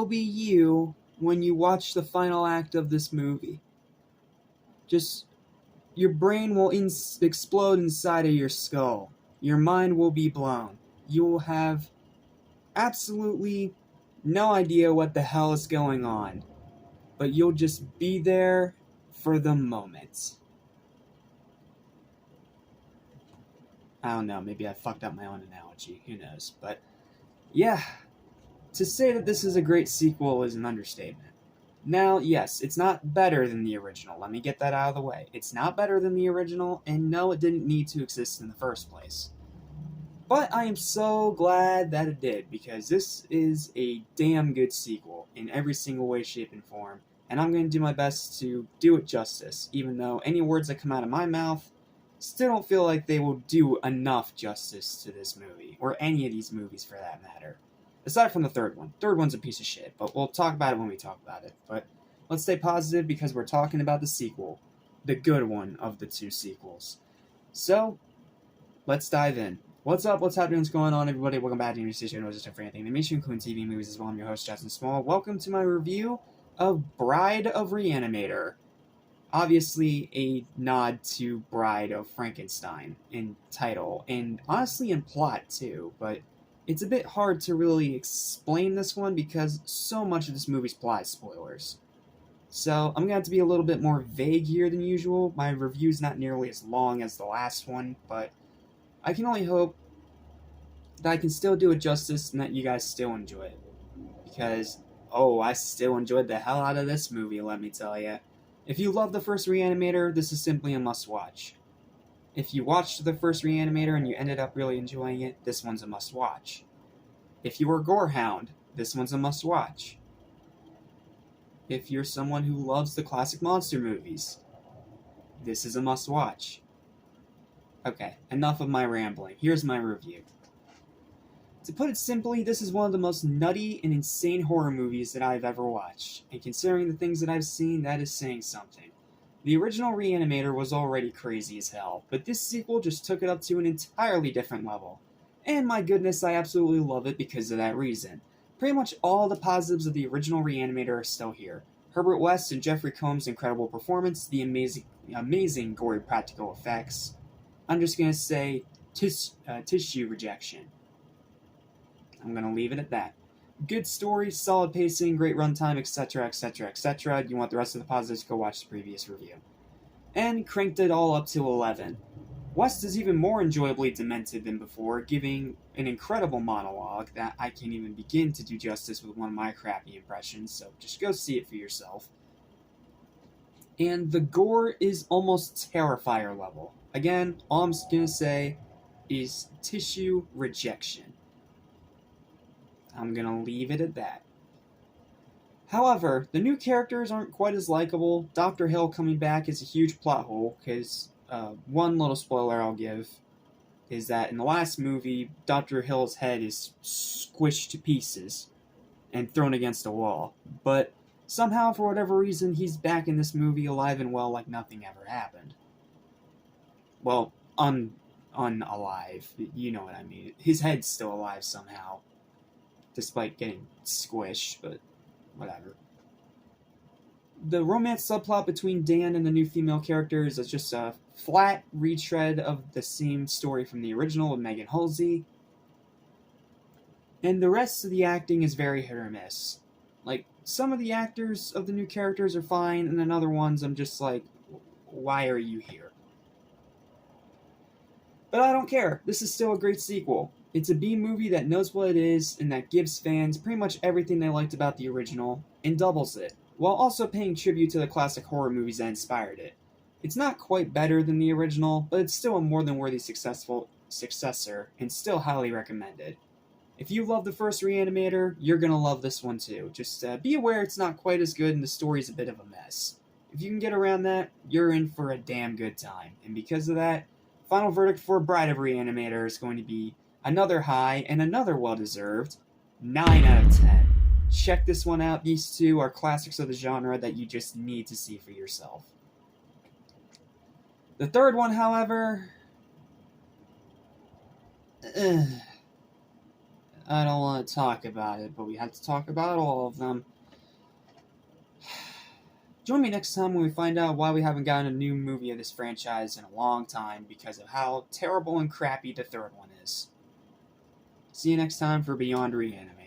will be you when you watch the final act of this movie. Just, your brain will explode inside of your skull. Your mind will be blown. You will have absolutely no idea what the hell is going on. But you'll just be there for the moment. I don't know, maybe I fucked up my own analogy, who knows. But, yeah, to say that this is a great sequel is an understatement. Now, yes, it's not better than the original, let me get that out of the way. It's not better than the original, and no, it didn't need to exist in the first place. But I am so glad that it did, because this is a damn good sequel in every single way, shape, and form, and I'm going to do my best to do it justice, even though any words that come out of my mouth still don't feel like they will do enough justice to this movie, or any of these movies for that matter. Aside from the third one. Third one's a piece of shit, but we'll talk about it when we talk about it. But let's stay positive because we're talking about the sequel. The good one of the two sequels. So, let's dive in. What's up, what's happening, what's going on, everybody? Welcome back to New Station, just for anything animation, including TV movies as well. I'm your host, Justin Small. Welcome to my review of Bride of Re-Animator. Obviously, a nod to Bride of Frankenstein in title, and honestly in plot too, but it's a bit hard to really explain this one because so much of this movie's plot is spoilers. So I'm going to have to be a little bit more vague here than usual. My review's not nearly as long as the last one, but I can only hope that I can still do it justice and that you guys still enjoy it. Because, I still enjoyed the hell out of this movie, let me tell you. If you love the first Re-Animator, this is simply a must-watch. If you watched the first Re-Animator and you ended up really enjoying it, this one's a must-watch. If you were a gorehound, this one's a must-watch. If you're someone who loves the classic monster movies, this is a must-watch. Okay, enough of my rambling. Here's my review. To put it simply, this is one of the most nutty and insane horror movies that I've ever watched, and considering the things that I've seen, that is saying something. The original Re-Animator was already crazy as hell, but this sequel just took it up to an entirely different level. And my goodness, I absolutely love it because of that reason. Pretty much all the positives of the original Re-Animator are still here. Herbert West and Jeffrey Combs' incredible performance, the amazing gory practical effects. I'm just gonna say, tissue rejection. I'm going to leave it at that. Good story, solid pacing, great runtime, etc., etc., etc. You want the rest of the positives, go watch the previous review. And cranked it all up to 11. West is even more enjoyably demented than before, giving an incredible monologue that I can't even begin to do justice with one of my crappy impressions, so just go see it for yourself. And the gore is almost Terrifier level. Again, all I'm going to say is tissue rejection. I'm gonna leave it at that. However, the new characters aren't quite as likable. Dr. Hill coming back is a huge plot hole, because one little spoiler I'll give is that in the last movie, Dr. Hill's head is squished to pieces and thrown against a wall. But somehow, for whatever reason, he's back in this movie alive and well like nothing ever happened. Well, unalive. You know what I mean. His head's still alive somehow, despite getting squished, but whatever. The romance subplot between Dan and the new female characters is just a flat retread of the same story from the original with Megan Halsey. And the rest of the acting is very hit or miss. Like, some of the actors of the new characters are fine, and then other ones I'm just like, why are you here? But I don't care. This is still a great sequel. It's a B movie that knows what it is and that gives fans pretty much everything they liked about the original and doubles it, while also paying tribute to the classic horror movies that inspired it. It's not quite better than the original, but it's still a more than worthy successor and still highly recommended. If you love the first Re-Animator, you're gonna love this one too. Just be aware it's not quite as good and the story's a bit of a mess. If you can get around that, you're in for a damn good time. And because of that, final verdict for Bride of Re-Animator is going to be another high and another well-deserved 9 out of 10. Check this one out. These two are classics of the genre that you just need to see for yourself. The third one, however, I don't want to talk about it, but we have to talk about all of them. Join me next time when we find out why we haven't gotten a new movie of this franchise in a long time because of how terrible and crappy the third one is. See you next time for Beyond Re-Animator.